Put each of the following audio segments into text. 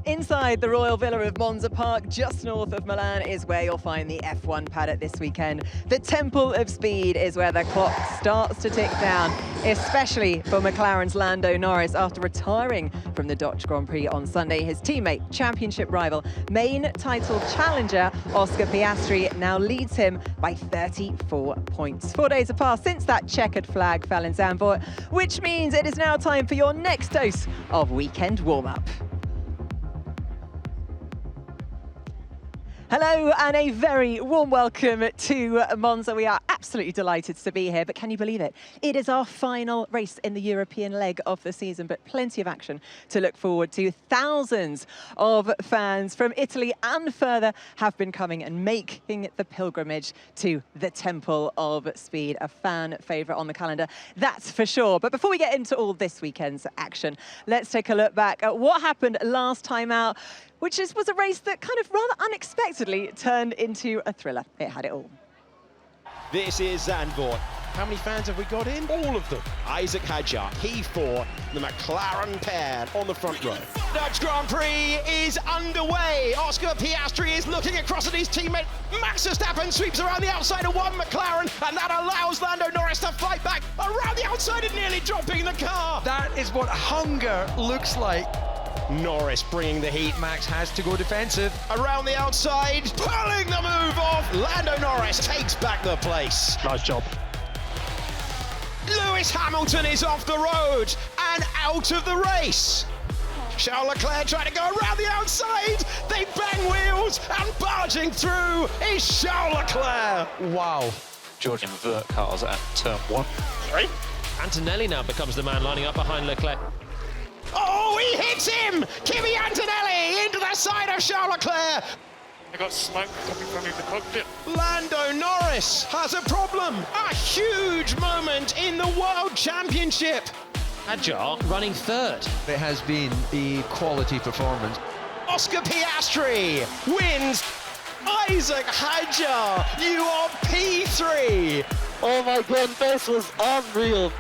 Inside the Royal Villa of Monza Park, just north of Milan, is where you'll find the F1 paddock this weekend. The Temple of Speed is where the clock starts to tick down, especially for McLaren's Lando Norris. After retiring from the Dutch Grand Prix on Sunday, his teammate, championship rival, main title challenger Oscar Piastri now leads him by 34 points. 4 days have passed since that checkered flag fell in Zandvoort, which means it is now time for your next dose of weekend warm-up. Hello and a very warm welcome to Monza. We are absolutely delighted to be here, but can you believe it? It is our final race in the European leg of the season, but plenty of action to look forward to. Thousands of fans from Italy and further have been coming and making the pilgrimage to the Temple of Speed, a fan favourite on the calendar, that's for sure. But before we get into all this weekend's action, let's take a look back at what happened last time out, which was a race that kind of rather unexpectedly turned into a thriller. It had it all. This is Zandvoort. How many fans have we got in? All of them. Isaac Hadjar, P4, the McLaren pair on the front row. Dutch Grand Prix is underway. Oscar Piastri is looking across at his teammate. Max Verstappen sweeps around the outside of one McLaren, and that allows Lando Norris to fight back around the outside and nearly dropping the car. That is what hunger looks like. Norris bringing the heat. Max has to go defensive. Around the outside, pulling the move off. Lando Norris takes back the place. Nice job. Lewis Hamilton is off the road and out of the race. Charles Leclerc trying to go around the outside. They bang wheels and barging through is Charles Leclerc. Wow. Jolyon invert cars at turn one. Sorry? Antonelli now becomes the man lining up behind Leclerc. Oh, he hits him! Kimi Antonelli into the side of Charles Leclerc. I got smoke coming from in the cockpit. Lando Norris has a problem. A huge moment in the World Championship. Hadjar running third. It has been the quality performance. Oscar Piastri wins. Isaac Hadjar, you are P3. Oh my God, this was unreal.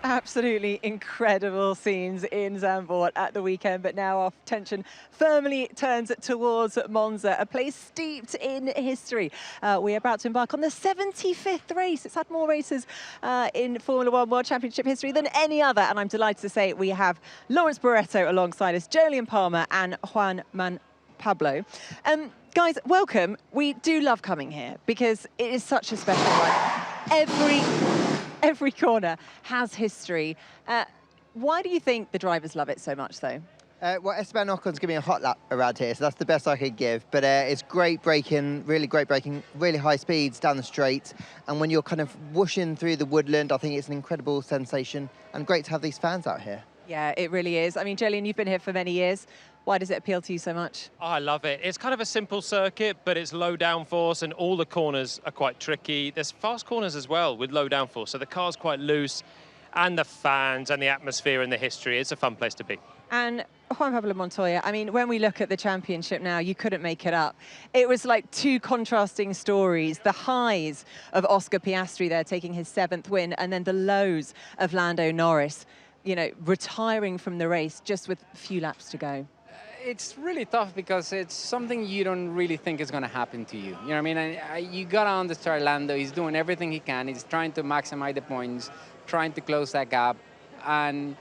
Absolutely incredible scenes in Zandvoort at the weekend, but now our attention firmly turns towards Monza, a place steeped in history. We're about to embark on the 75th race. It's had more races in Formula One World Championship history than any other, and I'm delighted to say we have Lawrence Barretto alongside us, Jolyon Palmer and Juan Pablo. Guys, welcome. We do love coming here because it is such a special one. Every corner has history. Why do you think the drivers love it so much, though? Well, Esteban Ocon's giving me a hot lap around here, so that's the best I could give. But it's great braking, really high speeds down the straight. And when you're kind of whooshing through the woodland, I think it's an incredible sensation and great to have these fans out here. Yeah, it really is. I mean, Jolyon, you've been here for many years. Why does it appeal to you so much? Oh, I love it. It's kind of a simple circuit, but it's low downforce and all the corners are quite tricky. There's fast corners as well with low downforce, so the car's quite loose, and the fans and the atmosphere and the history, it's a fun place to be. And Juan Pablo Montoya, I mean, when we look at the championship now, you couldn't make it up. It was like two contrasting stories. The highs of Oscar Piastri there taking his 7th win, and then the lows of Lando Norris, you know, retiring from the race just with a few laps to go. It's really tough because it's something you don't really think is going to happen to you. You know what I mean? And you got to understand Lando. He's doing everything he can. He's trying to maximize the points, trying to close that gap. And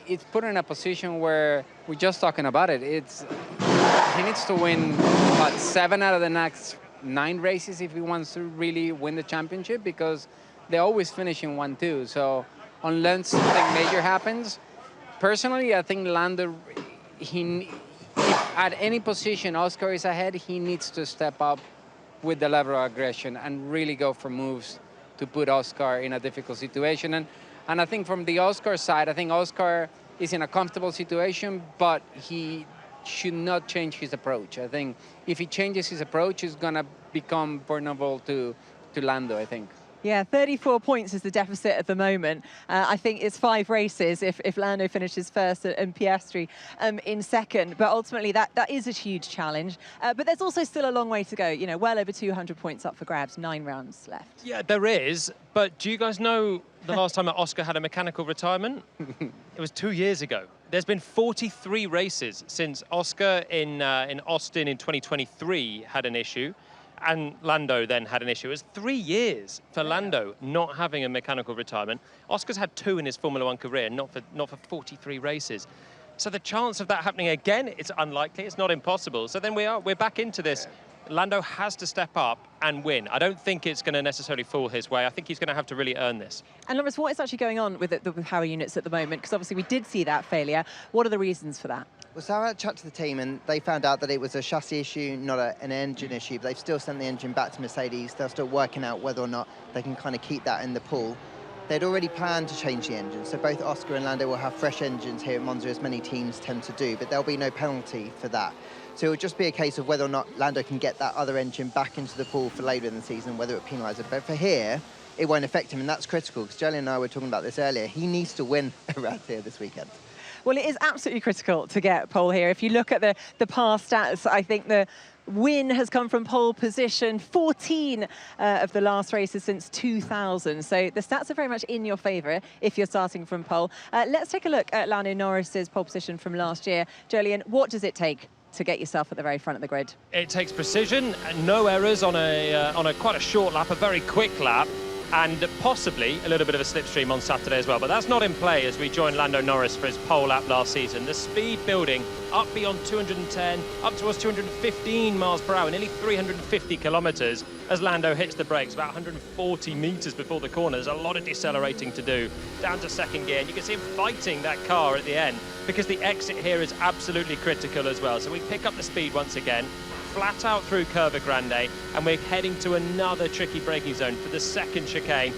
it's put in a position where we're just talking about it. He needs to win, about 7 out of the next 9 races if he wants to really win the championship, because they always finish in 1-2. So unless something major happens, personally, I think Lando, if at any position Oscar is ahead, he needs to step up with the level of aggression and really go for moves to put Oscar in a difficult situation. And I think from the Oscar side, I think Oscar is in a comfortable situation, but he should not change his approach. I think if he changes his approach, he's going to become vulnerable to Lando, I think. Yeah, 34 points is the deficit at the moment. I think it's 5 races if Lando finishes first and Piastri in second. But ultimately, that is a huge challenge. But there's also still a long way to go. You know, well over 200 points up for grabs, 9 rounds left. Yeah, there is. But do you guys know the last time that Oscar had a mechanical retirement? It was 2 years ago. There's been 43 races since Oscar in Austin in 2023 had an issue. And Lando then had an issue. It was 3 years for Lando not having a mechanical retirement. Oscar's had 2 in his Formula One career, not for 43 races. So the chance of that happening again, it's unlikely. It's not impossible. So then we're back into this. Lando has to step up and win. I don't think it's going to necessarily fall his way. I think he's going to have to really earn this. And Lawrence, what is actually going on with the power units at the moment? Because obviously we did see that failure. What are the reasons for that? Well, so I had a chat to the team and they found out that it was a chassis issue, not an engine issue. But they've still sent the engine back to Mercedes. They're still working out whether or not they can kind of keep that in the pool. They'd already planned to change the engine, so both Oscar and Lando will have fresh engines here at Monza, as many teams tend to do, but there'll be no penalty for that. So it will just be a case of whether or not Lando can get that other engine back into the pool for later in the season, whether it penalises it. But for here, it won't affect him, and that's critical, because Jolyon and I were talking about this earlier. He needs to win around here this weekend. Well, it is absolutely critical to get pole here. If you look at the past stats, I think the win has come from pole position, 14 of the last races since 2000. So the stats are very much in your favour if you're starting from pole. Let's take a look at Lando Norris's pole position from last year. Jolyon, what does it take to get yourself at the very front of the grid? It takes precision, no errors on a quite a short lap, a very quick lap, and possibly a little bit of a slipstream on Saturday as well. But that's not in play as we join Lando Norris for his pole lap last season. The speed building up beyond 210, up towards 215 miles per hour, nearly 350 kilometers as Lando hits the brakes, about 140 meters before the corner. There's a lot of decelerating to do, down to second gear. And you can see him fighting that car at the end because the exit here is absolutely critical as well. So we pick up the speed once again, flat out through Curva Grande, and we're heading to another tricky braking zone for the second chicane,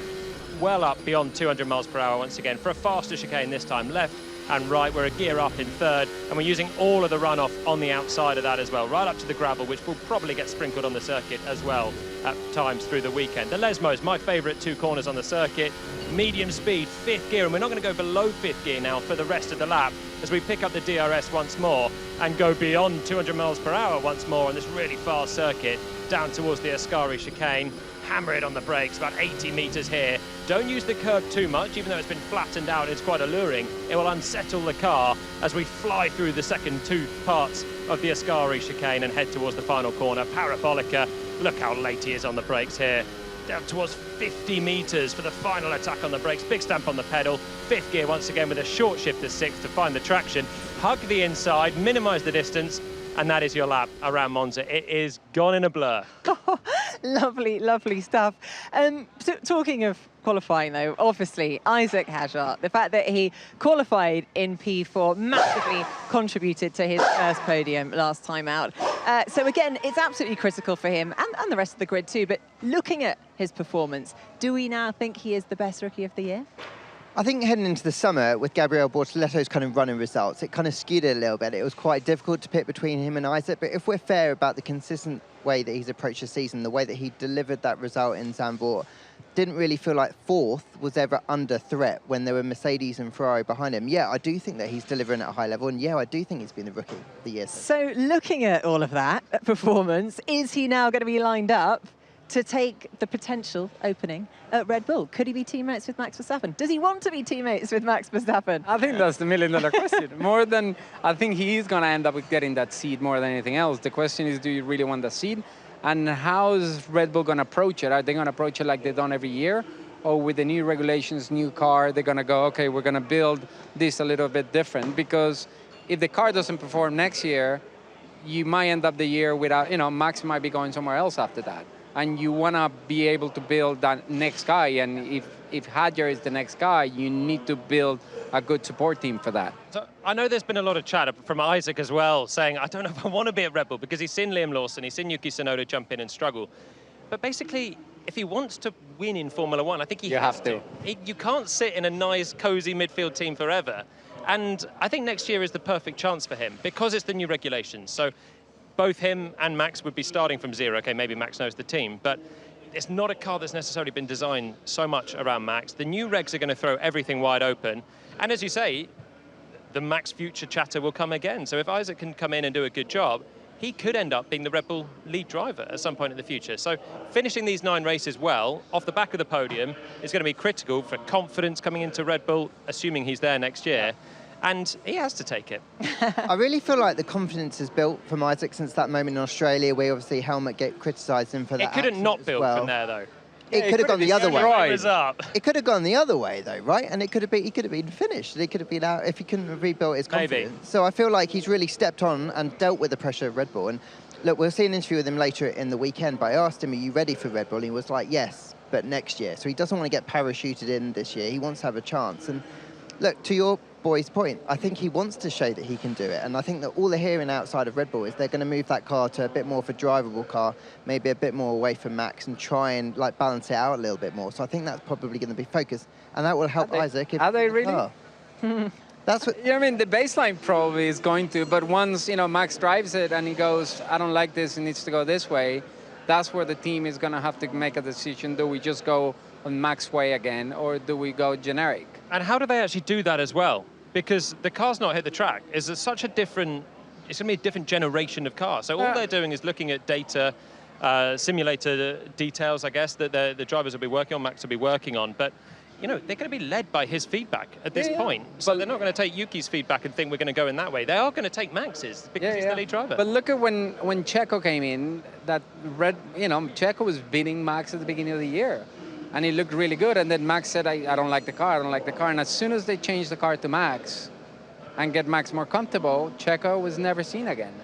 well up beyond 200 miles per hour once again for a faster chicane this time, left and right. We're a gear up in third, and we're using all of the runoff on the outside of that as well, right up to the gravel, which will probably get sprinkled on the circuit as well at times through the weekend. The Lesmos, my favourite 2 corners on the circuit, medium speed, 5th gear, and we're not going to go below 5th gear now for the rest of the lap as we pick up the DRS once more and go beyond 200 miles per hour once more on this really fast circuit down towards the Ascari chicane. Hammer it on the brakes, about 80 meters here. Don't use the curb too much, even though it's been flattened out, it's quite alluring. It will unsettle the car as we fly through the second 2 parts of the Ascari chicane and head towards the final corner. Parabolica, look how late he is on the brakes here. Down towards 50 meters for the final attack on the brakes. Big stamp on the pedal. 5th gear once again with a short shift to 6th to find the traction. Hug the inside, minimize the distance, and that is your lap around Monza. It is gone in a blur. Lovely, lovely stuff. So talking of qualifying, though, obviously, Isack Hadjar, the fact that he qualified in P4 massively contributed to his first podium last time out. So again, it's absolutely critical for him and the rest of the grid too. But looking at his performance, do we now think he is the best rookie of the year? I think heading into the summer with Gabriel Bortoletto's kind of running results, it kind of skewed it a little bit. It was quite difficult to pick between him and Isack, but if we're fair about the consistent way that he's approached the season, the way that he delivered that result in Zandvoort, didn't really feel like 4th was ever under threat when there were Mercedes and Ferrari behind him. Yeah, I do think that he's delivering at a high level, and yeah, I do think he's been the rookie of the year. So looking at all of that performance, is he now going to be lined up to take the potential opening at Red Bull? Could he be teammates with Max Verstappen? Does he want to be teammates with Max Verstappen? I think that's the $1,000,000 question. More than, I think he is going to end up with getting that seat more than anything else. The question is, do you really want the seat? And how is Red Bull going to approach it? Are they going to approach it like they've done every year? Or with the new regulations, new car, they're going to go, okay, we're going to build this a little bit different? Because if the car doesn't perform next year, you might end up the year without, Max might be going somewhere else after that. And you want to be able to build that next guy. And if Hadjar is the next guy, you need to build a good support team for that. So I know there's been a lot of chat from Isack as well, saying, I don't know if I want to be at Red Bull, because he's seen Liam Lawson, he's seen Yuki Tsunoda jump in and struggle. But basically, if he wants to win in Formula One, I think he has to. You can't sit in a nice, cozy midfield team forever. And I think next year is the perfect chance for him, because it's the new regulations. So both him and Max would be starting from 0. Okay, maybe Max knows the team, but it's not a car that's necessarily been designed so much around Max. The new regs are going to throw everything wide open. And as you say, the Max future chatter will come again. So if Isaac can come in and do a good job, he could end up being the Red Bull lead driver at some point in the future. So finishing these 9 races well, off the back of the podium, is going to be critical for confidence coming into Red Bull, assuming he's there next year. And he has to take it. I really feel like the confidence is built from Isaac since that moment in Australia, where obviously Helmut criticised him for that. It couldn't not build from there, though. It could have gone the other way. Right. It could have gone the other way, though, right? And he could have been finished. He could have been out if he couldn't have rebuilt his confidence. Maybe. So I feel like he's really stepped on and dealt with the pressure of Red Bull. And look, we'll see an interview with him later in the weekend. But I asked him, "Are you ready for Red Bull?" And he was like, "Yes, but next year." So he doesn't want to get parachuted in this year. He wants to have a chance. And look, to your boy's point, I think he wants to show that he can do it. And I think that all they're hearing outside of Red Bull is they're going to move that car to a bit more of a drivable car, maybe a bit more away from Max, and try and like balance it out a little bit more. So I think that's probably going to be focused, and that will help Isaac. Are they really? That's what. Yeah, I mean, the baseline probably is going to, but once, you know, Max drives it and he goes, I don't like this, it needs to go this way, that's where the team is going to have to make a decision. Do we just go on Max way again, or do we go generic? And how do they actually do that as well? Because the car's not hit the track. It's such a different, it's going to be a different generation of cars. So all they're doing is looking at data, simulator details, I guess, that the drivers will be working on, Max will be working on. But, you know, they're going to be led by his feedback at this point. So they're not going to take Yuki's feedback and think we're going to go in that way. They are going to take Max's because he's the lead driver. But look at when Checo came in, that Checo was beating Max at the beginning of the year. And he looked really good, and then Max said, I don't like the car, I don't like the car. And as soon as they changed the car to Max and get Max more comfortable, Checo was never seen again.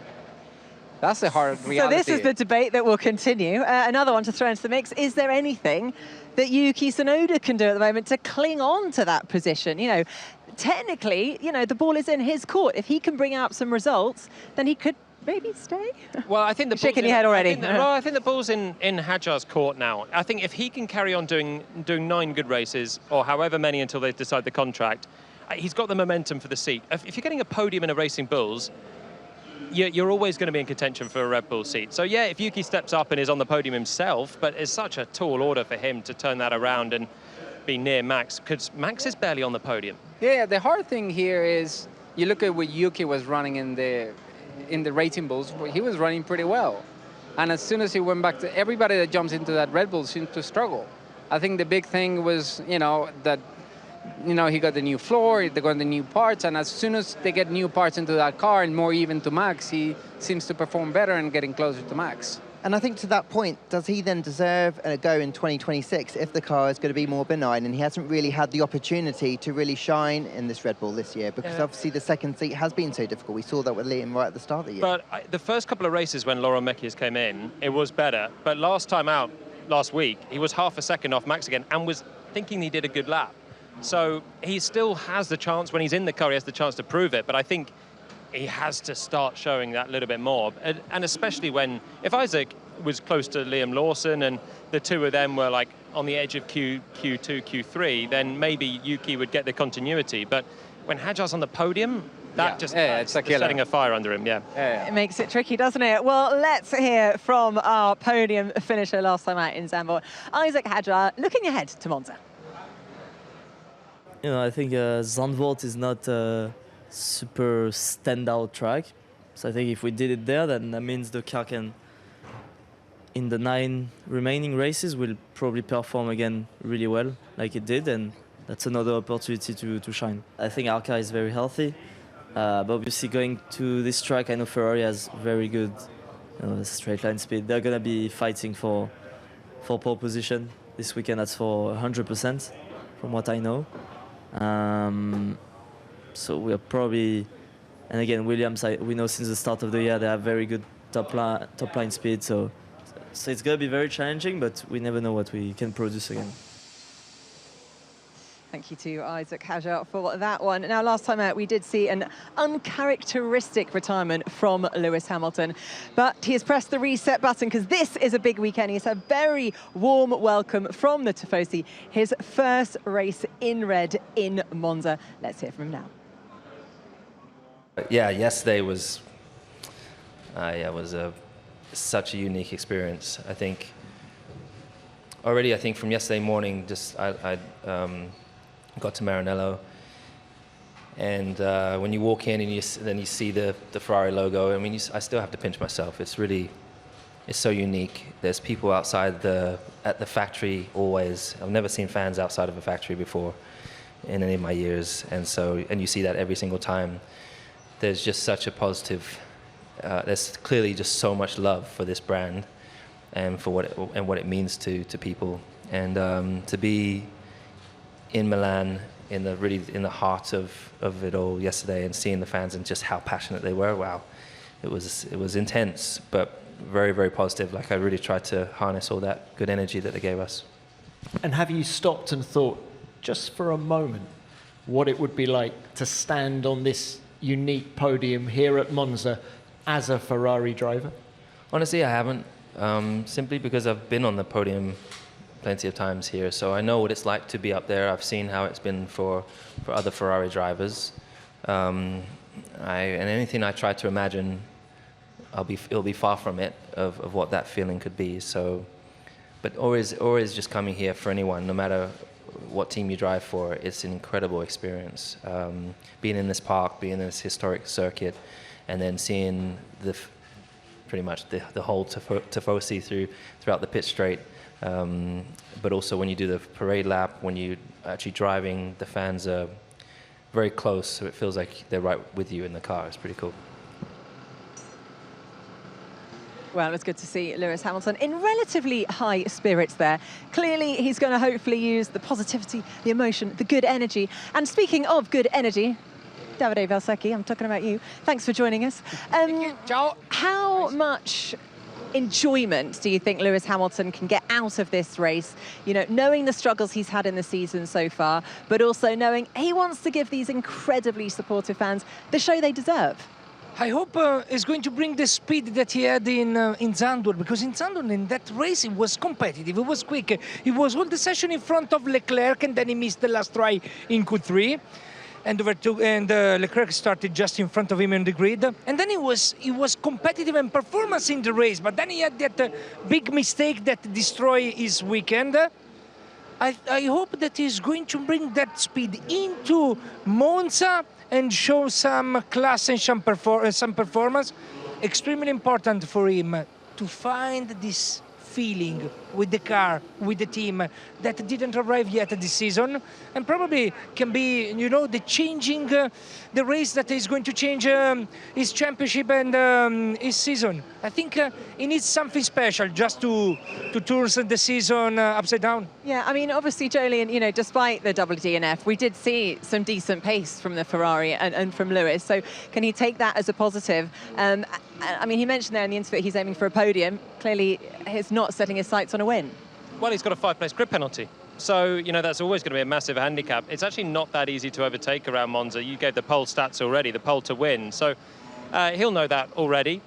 That's the hard reality. So this is the debate that will continue. Another one to throw into the mix. Is there anything that Yuki Tsunoda can do at the moment to cling on to that position? You know, technically, you know, the ball is in his court. If he can bring out some results, then he could maybe stay? Well, I think the shaking your head already. I think the ball's in Hadjar's court now. I think if he can carry on doing 9 good races, or however many until they decide the contract, he's got the momentum for the seat. If you're getting a podium in a Racing Bulls, you're always going to be in contention for a Red Bull seat. So yeah, if Yuki steps up and is on the podium himself, but it's such a tall order for him to turn that around and be near Max, because Max is barely on the podium. Yeah, the hard thing here is you look at what Yuki was running in the Racing Bulls, he was running pretty well. And as soon as he went back to, everybody that jumps into that Red Bull seems to struggle. I think the big thing was, he got the new floor, they got the new parts, and as soon as they get new parts into that car and more even to Max, he seems to perform better and getting closer to Max. And I think to that point, does he then deserve a go in 2026 if the car is going to be more benign and he hasn't really had the opportunity to really shine in this Red Bull this year? Because obviously the second seat has been so difficult. We saw that with Liam right at the start of the year. But the first couple of races when Laurent Mekies came in, it was better. But last time out, last week, he was half a second off Max again and was thinking he did a good lap. So he still has the chance, when he's in the car, he has the chance to prove it. But I think he has to start showing that a little bit more. And especially if Isaac was close to Liam Lawson and the two of them were like on the edge of Q2, Q3, then maybe Yuki would get the continuity. But when Hadjar's on the podium, it's setting a fire under him, It makes it tricky, doesn't it? Well, let's hear from our podium finisher last time out in Zandvoort, Isaac Hadjar, looking ahead to Monza. I think Zandvoort is not a super standout track. So I think if we did it there, then that means the car can, in the 9 remaining races, will probably perform again really well, like it did, and that's another opportunity to shine. I think our car is very healthy, but obviously going to this track, I know Ferrari has very good straight line speed. They're going to be fighting for pole position this weekend. That's for 100%, from what I know. So we are probably, and again, Williams, we know since the start of the year they have very good top line speed. So it's going to be very challenging, but we never know what we can produce again. Thank you to Isaac Hadjar for that one. Now, last time out, we did see an uncharacteristic retirement from Lewis Hamilton, but he has pressed the reset button because this is a big weekend. He's a very warm welcome from the Tifosi, his first race in red in Monza. Let's hear from him now. Yeah, yesterday was such a unique experience. I think already, I think from yesterday morning, just I got to Maranello, and when you walk in and then you see the Ferrari logo, I mean, I still have to pinch myself. It's so unique. There's people outside at the factory always. I've never seen fans outside of a factory before in any of my years, and you see that every single time. There's just such a positive. There's clearly just so much love for this brand, and for what it means to people, and to be in Milan in the heart of it all yesterday, and seeing the fans and just how passionate they were. Wow, it was intense, but very, very positive. Like, I really tried to harness all that good energy that they gave us. And have you stopped and thought, just for a moment, what it would be like to stand on this unique podium here at Monza as a Ferrari driver? Honestly, I haven't, simply because I've been on the podium plenty of times here, so I know what it's like to be up there. I've seen how it's been for other Ferrari drivers. And anything I try to imagine, it'll be far from it of what that feeling could be. So, but always just coming here for anyone, no matter what team you drive for, it's an incredible experience. Being in this park, being in this historic circuit, and then seeing pretty much the whole Tifosi throughout the pit straight. But also when you do the parade lap, when you actually driving, the fans are very close, so it feels like they're right with you in the car. It's pretty cool. Well, it was good to see Lewis Hamilton in relatively high spirits there. Clearly, he's going to hopefully use the positivity, the emotion, the good energy. And speaking of good energy, Davide Valsecchi, I'm talking about you. Thanks for joining us. Ciao. How much enjoyment do you think Lewis Hamilton can get out of this race? You know, knowing the struggles he's had in the season so far, but also knowing he wants to give these incredibly supportive fans the show they deserve. I hope he's going to bring the speed that he had in Zandvoort, because in Zandvoort, in that race, it was competitive, it was quick. He was all the session in front of Leclerc, and then he missed the last try in Q3. And Leclerc started just in front of him in the grid. And then he was competitive and performance in the race, but then he had that big mistake that destroyed his weekend. I hope that he's going to bring that speed into Monza and show some class and some performance. Extremely important for him to find this feeling with the car, with the team that didn't arrive yet this season, and probably can be, you know, the changing, the race that is going to change his championship and his season. I think he needs something special just to turn the season upside down. Yeah, I mean, obviously, Jolyon, you know, despite the double DNF, we did see some decent pace from the Ferrari and from Lewis. So can he take that as a positive? I mean, he mentioned there in the interview he's aiming for a podium. Clearly, he's not setting his sights on a win. Well, he's got a 5-place grid penalty. So, you know, that's always going to be a massive handicap. It's actually not that easy to overtake around Monza. You gave the pole stats already, the pole to win. So he'll know that already.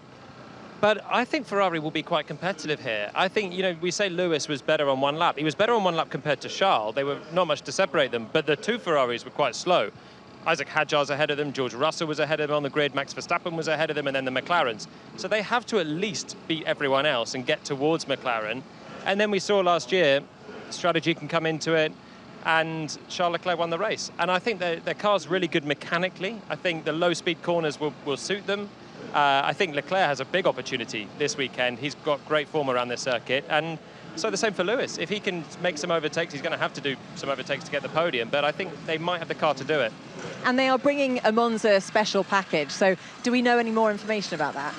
But I think Ferrari will be quite competitive here. I think, you know, we say Lewis was better on one lap. He was better on one lap compared to Charles. They were not much to separate them, but the two Ferraris were quite slow. Isaac Hadjar's ahead of them, George Russell was ahead of them on the grid, Max Verstappen was ahead of them, and then the McLarens. So they have to at least beat everyone else and get towards McLaren. And then we saw last year, strategy can come into it, and Charles Leclerc won the race. And I think their car's really good mechanically. I think the low-speed corners will suit them. I think Leclerc has a big opportunity this weekend. He's got great form around this circuit, and so the same for Lewis. If he can make some overtakes, he's going to have to do some overtakes to get the podium, but I think they might have the car to do it. And they are bringing a Monza special package, so do we know any more information about that?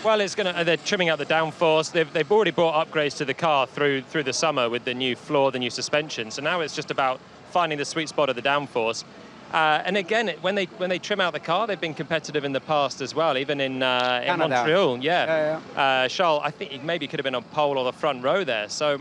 Well, they're trimming out the downforce. They've already brought upgrades to the car through the summer with the new floor, the new suspension. So now it's just about finding the sweet spot of the downforce. And again, when they trim out the car, they've been competitive in the past as well, even in Montreal. Yeah. Charles, I think he maybe could have been on pole or the front row there. So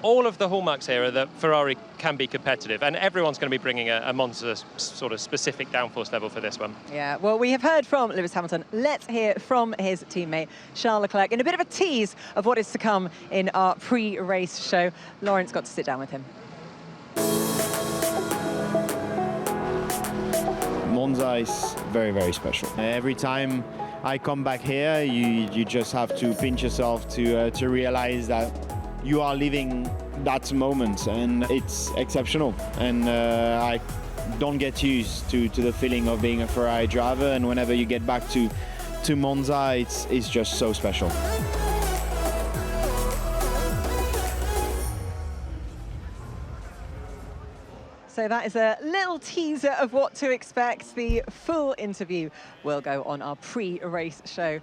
all of the hallmarks here are that Ferrari can be competitive, and everyone's going to be bringing a Monza sort of specific downforce level for this one. Yeah, well, we have heard from Lewis Hamilton. Let's hear from his teammate, Charles Leclerc, in a bit of a tease of what is to come in our pre-race show. Lawrence got to sit down with him. Monza is very, very special. Every time I come back here, you just have to pinch yourself to realize that you are living that moment, and it's exceptional. And I don't get used to the feeling of being a Ferrari driver, and whenever you get back to Monza, it's just so special. So that is a little teaser of what to expect. The full interview will go on our pre-race show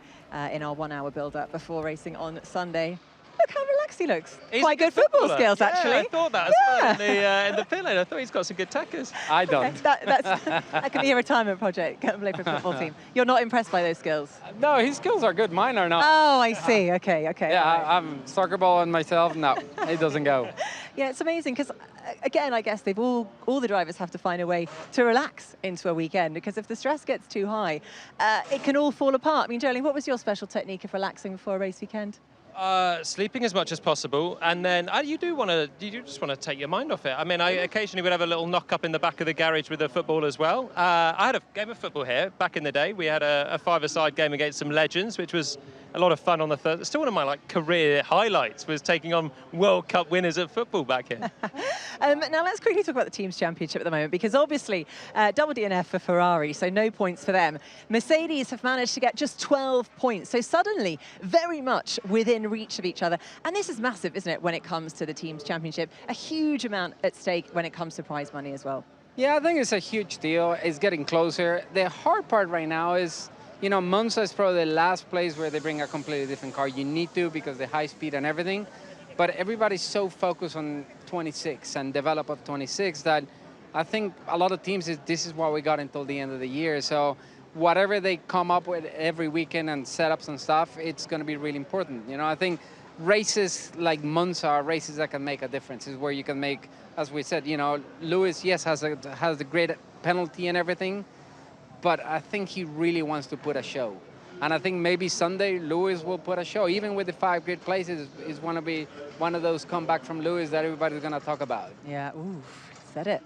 in our 1 hour build-up before racing on Sunday. Look how relaxed he looks. He's quite good football skills, yeah, actually. I thought that as well in the pit lane. I thought he's got some good tackers. I don't. Okay, that could be a retirement project. Come play for a football team. You're not impressed by those skills? No, his skills are good. Mine are not. Oh, I see. Okay. Yeah, Right. I'm soccer ball on myself. No, it doesn't go. Yeah, it's amazing because, again, I guess all the drivers have to find a way to relax into a weekend, because if the stress gets too high, it can all fall apart. I mean, Jolyon, what was your special technique of relaxing before a race weekend? Sleeping as much as possible, and then you just want to take your mind off it. I mean, I occasionally would have a little knock up in the back of the garage with the football as well. I had a game of football here back in the day. We had a five-a-side game against some legends, which was a lot of fun on the Thursday. Still one of my career highlights was taking on World Cup winners at football back here. Now let's quickly talk about the Teams Championship at the moment, because obviously double DNF for Ferrari, so no points for them. Mercedes have managed to get just 12 points, so suddenly very much within reach of each other. And this is massive, isn't it, when it comes to the Teams Championship? A huge amount at stake when it comes to prize money as well. Yeah, I think it's a huge deal. It's getting closer. The hard part right now is, you know, Monza is probably the last place where they bring a completely different car. You need to, because the high speed and everything. But everybody's so focused on 26 and develop of 26 that I think a lot of teams, this is what we got until the end of the year. So whatever they come up with every weekend and setups and stuff, it's going to be really important. You know, I think races like Monza are races that can make a difference. Is where you can make, as we said, you know, Lewis, yes, has the great penalty and everything, but I think he really wants to put a show. And I think maybe Sunday Lewis will put a show. Even with the 5 great places, is going to be one of those comeback from Lewis that everybody's going to talk about. Yeah, ooh, said it.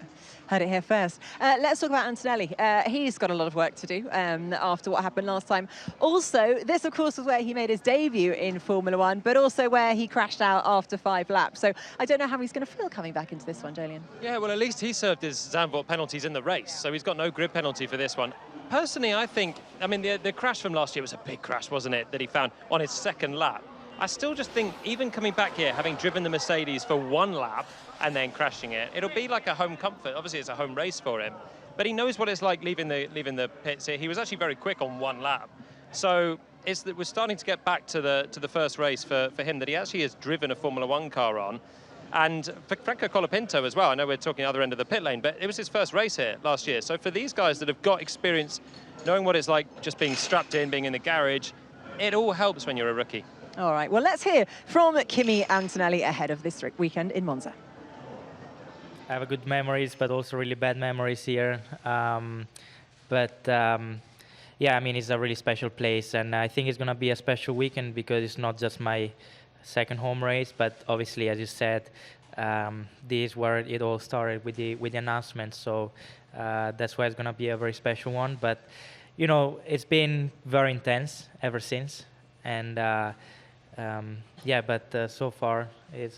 Heard it here first. Let's talk about Antonelli. He's got a lot of work to do after what happened last time. Also, this, of course, was where he made his debut in Formula One, but also where he crashed out after 5 laps. So I don't know how he's going to feel coming back into this one, Jolyon. Yeah, well, at least he served his Zandvoort penalties in the race, so he's got no grid penalty for this one. Personally, I think, I mean, the crash from last year was a big crash, wasn't it, that he found on his 2nd lap. I still just think, even coming back here, having driven the Mercedes for 1 lap and then crashing it, it'll be like a home comfort. Obviously, it's a home race for him, but he knows what it's like leaving the pits here. He was actually very quick on 1 lap. So we're starting to get back to the first race for him that he actually has driven a Formula One car on. And for Franco Colapinto as well, I know we're talking other end of the pit lane, but it was his first race here last year. So for these guys that have got experience, knowing what it's like just being strapped in, being in the garage, it all helps when you're a rookie. All right, well, let's hear from Kimi Antonelli ahead of this weekend in Monza. I have good memories, but also really bad memories here. Yeah, I mean, it's a really special place, and I think it's going to be a special weekend because it's not just my 2nd home race, but obviously, as you said, this is where it all started with the announcement. So that's why it's going to be a very special one. But you know, it's been very intense ever since, and yeah. But so far, it's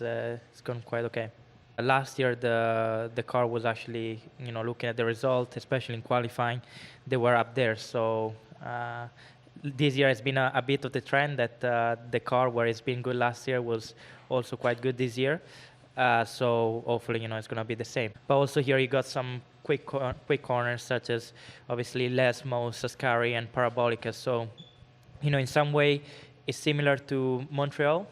gone quite okay. Last year, the car was actually, you know, looking at the result, especially in qualifying, they were up there. So. This year has been a bit of the trend that the car, where it's been good last year, was also quite good this year. So hopefully, you know, it's going to be the same. But also here you got some quick corners, such as obviously Lesmo, Saskari, and Parabolica. So, you know, in some way, it's similar to Montreal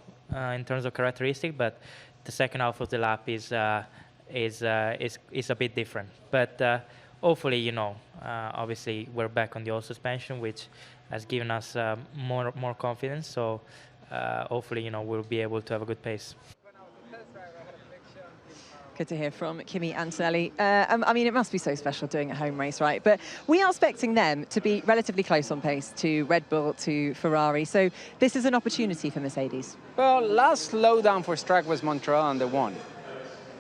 in terms of characteristic, but the second half of the lap is a bit different. But hopefully, you know, obviously we're back on the all suspension, which has given us more confidence. So hopefully, you know, we'll be able to have a good pace. Good to hear from Kimi Antonelli. I mean, it must be so special doing a home race, right? But we are expecting them to be relatively close on pace to Red Bull, to Ferrari. So this is an opportunity for Mercedes. Well, last slowdown for Strack was Montreal, and they won.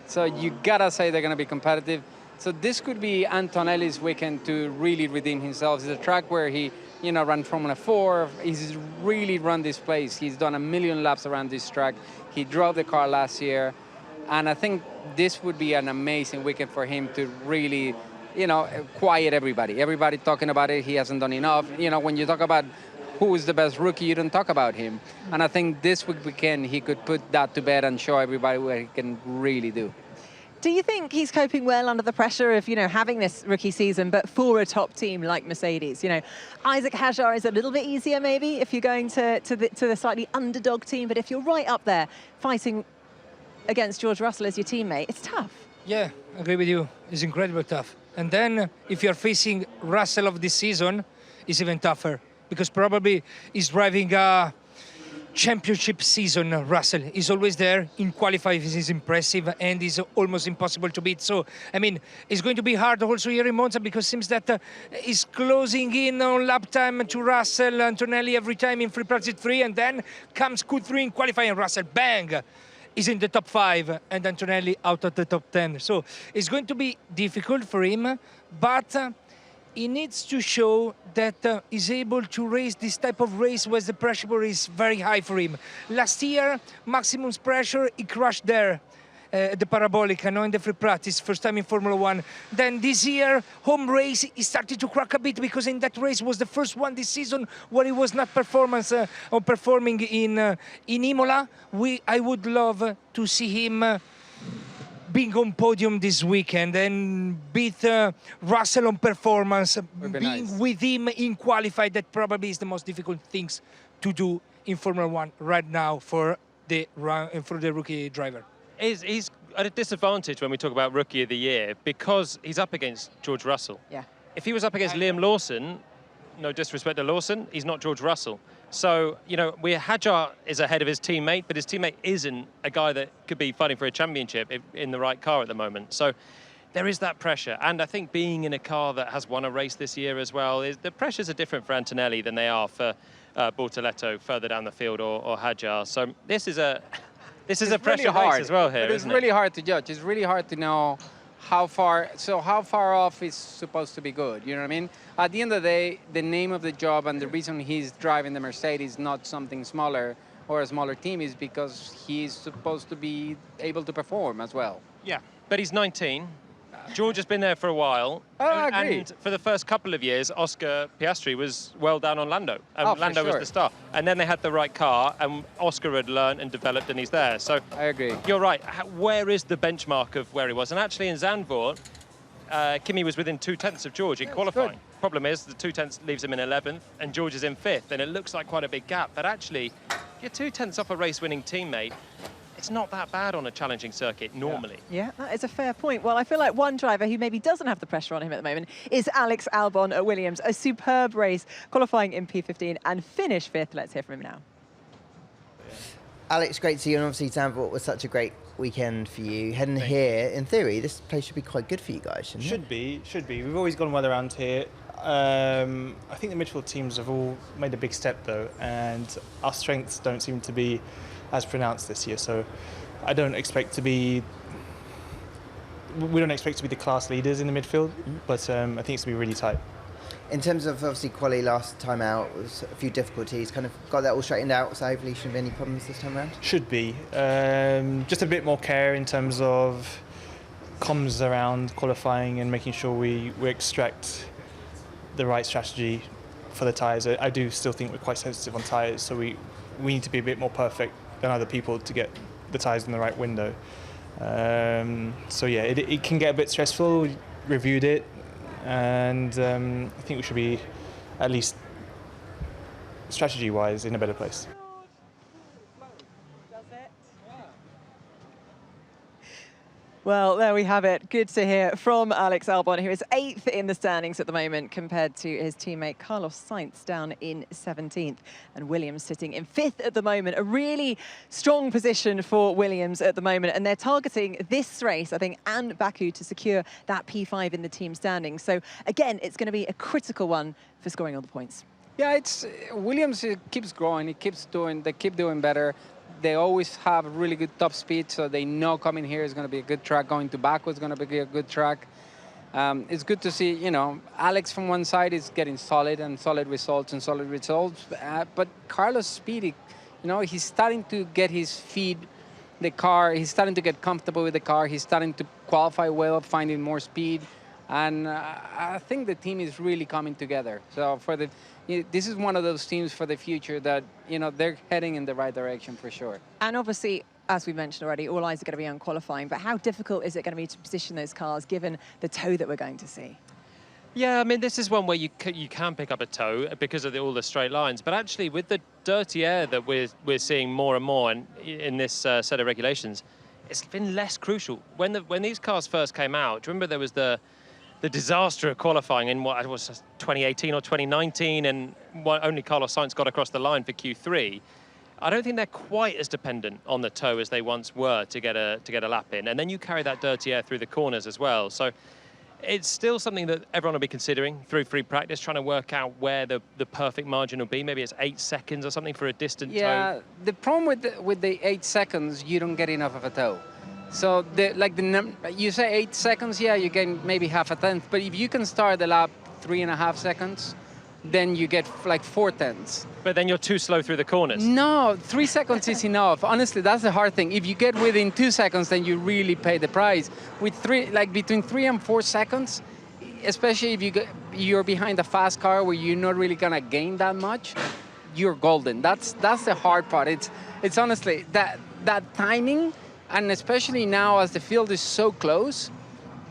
So you gotta say they're gonna be competitive. So this could be Antonelli's weekend to really redeem himself. It's a track where he run Formula 4. He's really run this place. He's done 1 million laps around this track. He drove the car last year. And I think this would be an amazing weekend for him to really, quiet everybody. Everybody talking about it, he hasn't done enough. When you talk about who is the best rookie, you don't talk about him. And I think this weekend he could put that to bed and show everybody what he can really do. Do you think he's coping well under the pressure of, having this rookie season, but for a top team like Mercedes? Isaac Hadjar is a little bit easier maybe if you're going to the slightly underdog team, but if you're right up there fighting against George Russell as your teammate, it's tough. Yeah, I agree with you. It's incredibly tough. And then if you're facing Russell of this season, it's even tougher because probably he's driving a championship season. Russell is always there in qualifying. He's impressive and is almost impossible to beat. So it's going to be hard also here in Monza because it seems that he's closing in on lap time to Russell. Antonelli every time in free practice 3, and then comes Q3 in qualifying. Russell bang is in the top 5 and Antonelli out of the top 10. So it's going to be difficult for him, but he needs to show that he's able to race this type of race where the pressure is very high for him. Last year, maximum pressure, he crashed there. The parabolic, in the free practice, first time in Formula 1. Then this year, home race, he started to crack a bit because in that race was the first one this season where he was not performing in Imola. I would love to see him being on podium this weekend and beat Russell on performance, being with him in qualified. That probably is the most difficult things to do in Formula 1 right now for the rookie driver. He's at a disadvantage when we talk about Rookie of the Year because he's up against George Russell. Yeah. If he was up against Liam Lawson, no disrespect to Lawson, he's not George Russell. So, Hadjar is ahead of his teammate, but his teammate isn't a guy that could be fighting for a championship in the right car at the moment. So there is that pressure. And I think being in a car that has won a race this year as well, the pressures are different for Antonelli than they are for Bortoleto further down the field or Hadjar. So this is a pressure really hard race as well here, but it's really hard to judge. It's really hard to know how far off is supposed to be good. You know what I mean? At the end of the day, the name of the job and the reason he's driving the Mercedes, not something smaller or a smaller team, is because he's supposed to be able to perform as well. Yeah, but he's 19. George has been there for a while. I agree. And for the first couple of years, Oscar Piastri was well down on Lando. And Lando was the star. And then they had the right car, and Oscar had learned and developed, and he's there. So I agree. You're right. Where is the benchmark of where he was? And actually in Zandvoort, Kimi was within 2/10 of George in qualifying. Problem is, the 2/10 leaves him in 11th, and George is in 5th, and it looks like quite a big gap. But actually, you're 2/10 off a race-winning teammate. It's not that bad on a challenging circuit normally. Yeah, that is a fair point. Well, I feel like one driver who maybe doesn't have the pressure on him at the moment is Alex Albon at Williams. A superb race, qualifying in P15 and finished 5th. Let's hear from him now. Alex, great to see you. And obviously, Zandvoort was such a great weekend for you. Heading here, in theory, this place should be quite good for you guys, shouldn't it? Should be. We've always gone well around here. I think the midfield teams have all made a big step, though, and our strengths don't seem to be as pronounced this year. So I don't expect to be... We don't expect to be the class leaders in the midfield, but I think it's going to be really tight. In terms of, obviously, quali last time out, was a few difficulties, kind of got that all straightened out, so hopefully shouldn't be any problems this time around? Should be. Just a bit more care in terms of comms around qualifying and making sure we extract the right strategy for the tyres. I do still think we're quite sensitive on tyres, so we need to be a bit more perfect than other people to get the tyres in the right window. So yeah, it can get a bit stressful. We reviewed it, and I think we should be, at least strategy-wise, in a better place. Well, there we have it. Good to hear from Alex Albon, who is 8th in the standings at the moment compared to his teammate Carlos Sainz down in 17th. And Williams sitting in 5th at the moment. A really strong position for Williams at the moment. And they're targeting this race, I think, and Baku to secure that P5 in the team standings. So, again, it's going to be a critical one for scoring all the points. Yeah, Williams keeps growing. They keep doing better. They always have really good top speed, so they know coming here is going to be a good track. Going to Baku is going to be a good track. It's good to see, Alex from one side is getting solid results. But Carlos' speed, he's starting to get his feet, the car. He's starting to get comfortable with the car. He's starting to qualify well, finding more speed. And I think the team is really coming together. So this is one of those teams for the future that, they're heading in the right direction for sure. And obviously, as we mentioned already, all eyes are going to be on qualifying. But how difficult is it going to be to position those cars given the tow that we're going to see? Yeah, I mean, this is one where you can pick up a tow because of all the straight lines. But actually, with the dirty air that we're seeing more and more in this set of regulations, it's been less crucial. When these cars first came out, do you remember there was the disaster of qualifying in what was 2018 or 2019, and only Carlos Sainz got across the line for Q3. I don't think they're quite as dependent on the tow as they once were to get a lap in. And then you carry that dirty air through the corners as well. So it's still something that everyone will be considering through free practice, trying to work out where the perfect margin will be. Maybe it's 8 seconds or something for a distant tow. Yeah, the problem with the 8 seconds, you don't get enough of a tow. So you say 8 seconds, yeah, you gain maybe half a tenth. But if you can start the lap 3.5 seconds, then you get like 4 tenths. But then you're too slow through the corners. No, 3 seconds is enough. Honestly, that's the hard thing. If you get within 2 seconds, then you really pay the price. With between 3 and 4 seconds, especially if you're behind a fast car where you're not really gonna gain that much, you're golden. That's the hard part. It's honestly that timing, and especially now as the field is so close,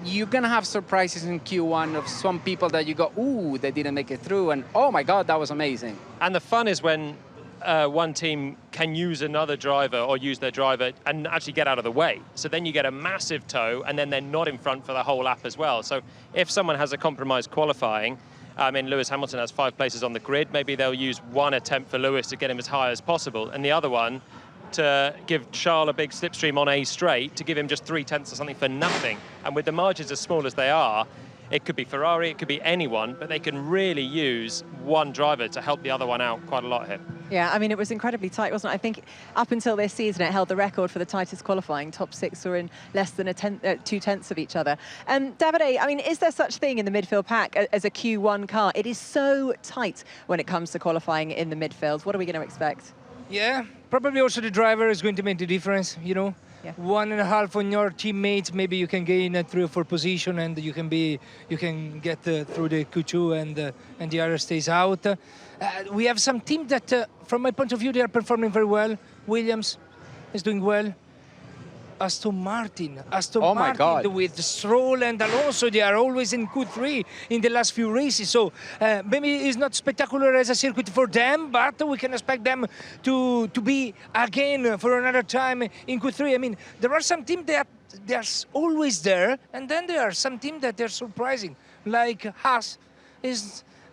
you're going to have surprises in Q1 of some people that you go, ooh, they didn't make it through, and oh my God, that was amazing. And the fun is when one team can use another driver or use their driver and actually get out of the way. So then you get a massive tow, and then they're not in front for the whole lap as well. So if someone has a compromised qualifying, Lewis Hamilton has 5 places on the grid, maybe they'll use one attempt for Lewis to get him as high as possible, and the other one to give Charles a big slipstream on A straight, to give him just 3 tenths or something for nothing. And with the margins as small as they are, it could be Ferrari, it could be anyone, but they can really use one driver to help the other one out quite a lot here. Yeah, I mean, it was incredibly tight, wasn't it? I think up until this season, it held the record for the tightest qualifying. Top 6 were in less than 2 tenths of each other. Davide, I mean, is there such thing in the midfield pack as a Q1 car? It is so tight when it comes to qualifying in the midfield. What are we going to expect? Yeah, probably also the driver is going to make the difference, Yeah. 1.5 on your teammates, maybe you can gain a 3 or 4 position, and you can get through the Q2 and the other stays out. We have some team that, from my point of view, they are performing very well. Williams is doing well. Aston Martin with Stroll and Alonso, they are always in Q3 in the last few races. So maybe it's not spectacular as a circuit for them, but we can expect them to be again for another time in Q3. I mean, there are some teams that they're always there, and then there are some teams that they're surprising, like Haas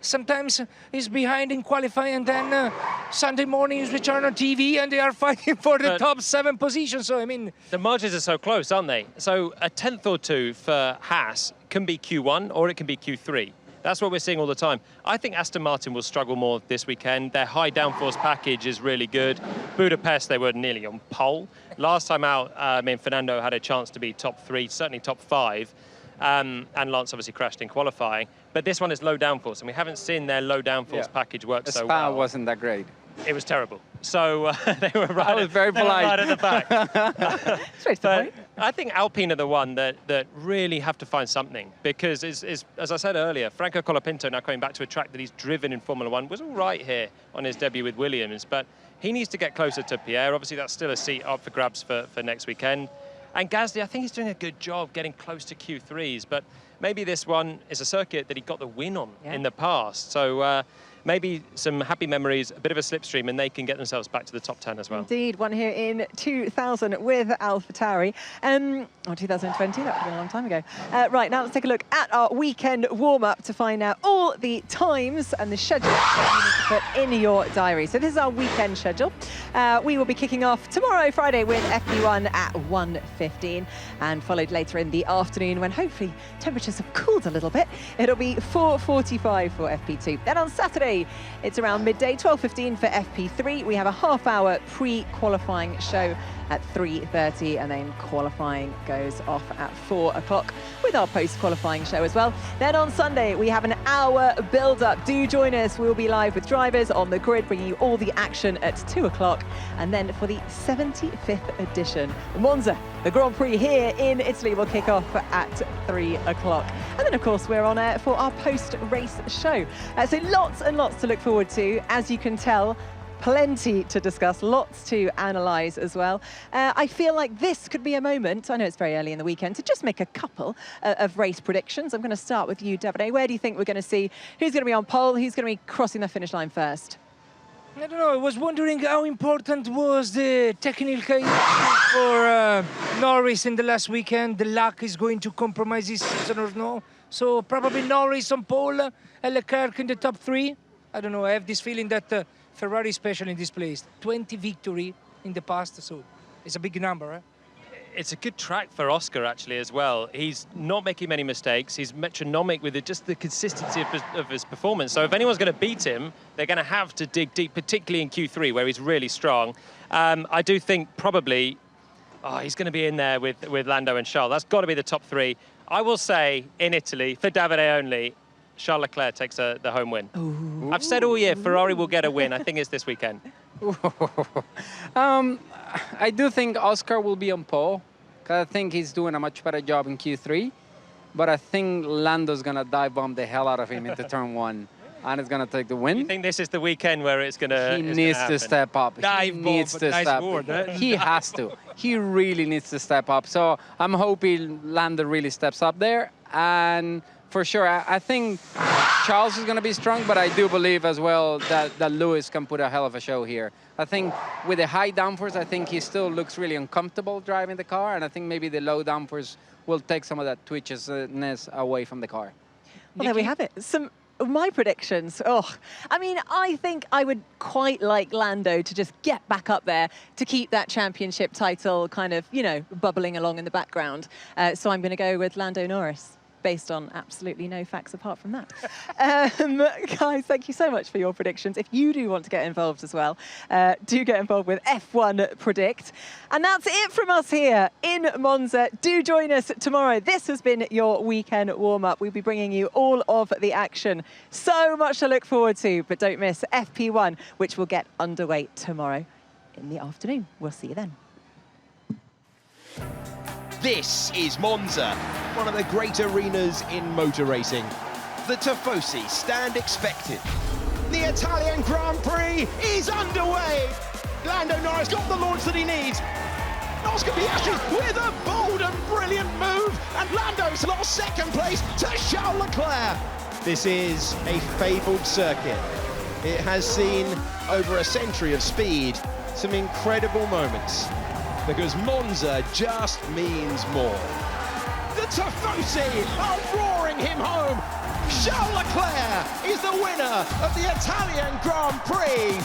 sometimes is behind in qualifying, and then Sunday morning is returned on TV and they are fighting for the top 7 position. So, I mean... The margins are so close, aren't they? So a tenth or 2 for Haas can be Q1 or it can be Q3. That's what we're seeing all the time. I think Aston Martin will struggle more this weekend. Their high downforce package is really good. Budapest, they were nearly on pole. Last time out, Fernando had a chance to be top 3, certainly top 5. And Lance obviously crashed in qualifying. But this one is low downforce, and we haven't seen their low downforce package work so well. Spa wasn't that great. It was terrible. So they were right. I was very polite. Right at the back. But I think Alpine are the one that really have to find something, because as I said earlier, Franco Colapinto, now coming back to a track that he's driven in Formula 1, was all right here on his debut with Williams, but he needs to get closer to Pierre. Obviously, that's still a seat up for grabs for next weekend. And Gasly, I think he's doing a good job getting close to Q3s, but maybe this one is a circuit that he got the win on in the past. So maybe some happy memories, a bit of a slipstream, and they can get themselves back to the top 10 as well. Indeed, one here in 2000 with AlphaTauri. Or 2020, that would have been a long time ago. Right, now let's take a look at our weekend warm-up to find out all the times and the schedule that you need to put in your diary. So this is our weekend schedule. We will be kicking off tomorrow, Friday, with FP1 at 1:15, and followed later in the afternoon when hopefully temperatures have cooled a little bit. It'll be 4:45 for FP2. Then on Saturday, it's around midday, 12:15 for FP3. We have a half-hour pre-qualifying show at 3:30, and then qualifying goes off at 4 o'clock with our post-qualifying show as well. Then on Sunday, we have an hour build-up. Do join us. We'll be live with drivers on the grid, bringing you all the action at 2 o'clock. And then for the 75th edition, Monza, the Grand Prix here in Italy, will kick off at 3 o'clock. And then, of course, we're on air for our post-race show. So lots and lots to look forward to, as you can tell. Plenty to discuss, lots to analyse as well. I feel like this could be a moment, I know it's very early in the weekend, to just make a couple of race predictions. I'm going to start with you, Davide. Where do you think we're going to see who's going to be on pole, who's going to be crossing the finish line first? I don't know, I was wondering how important was the technical for Norris in the last weekend. The luck is going to compromise his season or no. So probably Norris on pole and Leclerc in the top 3. I don't know, I have this feeling that Ferrari is special in this place. 20 victory in the past, so it's a big number, eh? It's a good track for Oscar, actually, as well. He's not making many mistakes. He's metronomic with just the consistency of his performance. So if anyone's going to beat him, they're going to have to dig deep, particularly in Q3, where he's really strong. I do think probably he's going to be in there with Lando and Charles. That's got to be the top 3. I will say, in Italy, for Davide only, Charles Leclerc takes the home win. Ooh. I've said all year, Ferrari will get a win. I think it's this weekend. I do think Oscar will be on pole, because I think he's doing a much better job in Q3. But I think Lando's going to dive bomb the hell out of him into turn 1. And it's going to take the win. You think this is the weekend where it's going to He needs to step up. Dive he bomb, needs to nice step word, up. He has to. He really needs to step up. So I'm hoping Lando really steps up there. And for sure, I think Charles is going to be strong, but I do believe as well that Lewis can put a hell of a show here. I think with the high downforce, I think he still looks really uncomfortable driving the car, and I think maybe the low downforce will take some of that twitchiness away from the car. Well, there we have it. Some of my predictions. I mean, I think I would quite like Lando to just get back up there to keep that championship title kind of, you know, bubbling along in the background. So I'm going to go with Lando Norris, based on absolutely no facts apart from that. Guys, thank you so much for your predictions. If you do want to get involved as well, do get involved with F1 Predict. And that's it from us here in Monza. Do join us tomorrow. This has been your weekend warm-up. We'll be bringing you all of the action. So much to look forward to, but don't miss FP1, which will get underway tomorrow in the afternoon. We'll see you then. This is Monza, one of the great arenas in motor racing. The Tifosi stand expected. The Italian Grand Prix is underway. Lando Norris got the launch that he needs. Oscar Piastri with a bold and brilliant move, and Lando's lost second place to Charles Leclerc. This is a fabled circuit. It has seen over a century of speed, some incredible moments, because Monza just means more. The Tifosi are roaring him home. Charles Leclerc is the winner of the Italian Grand Prix.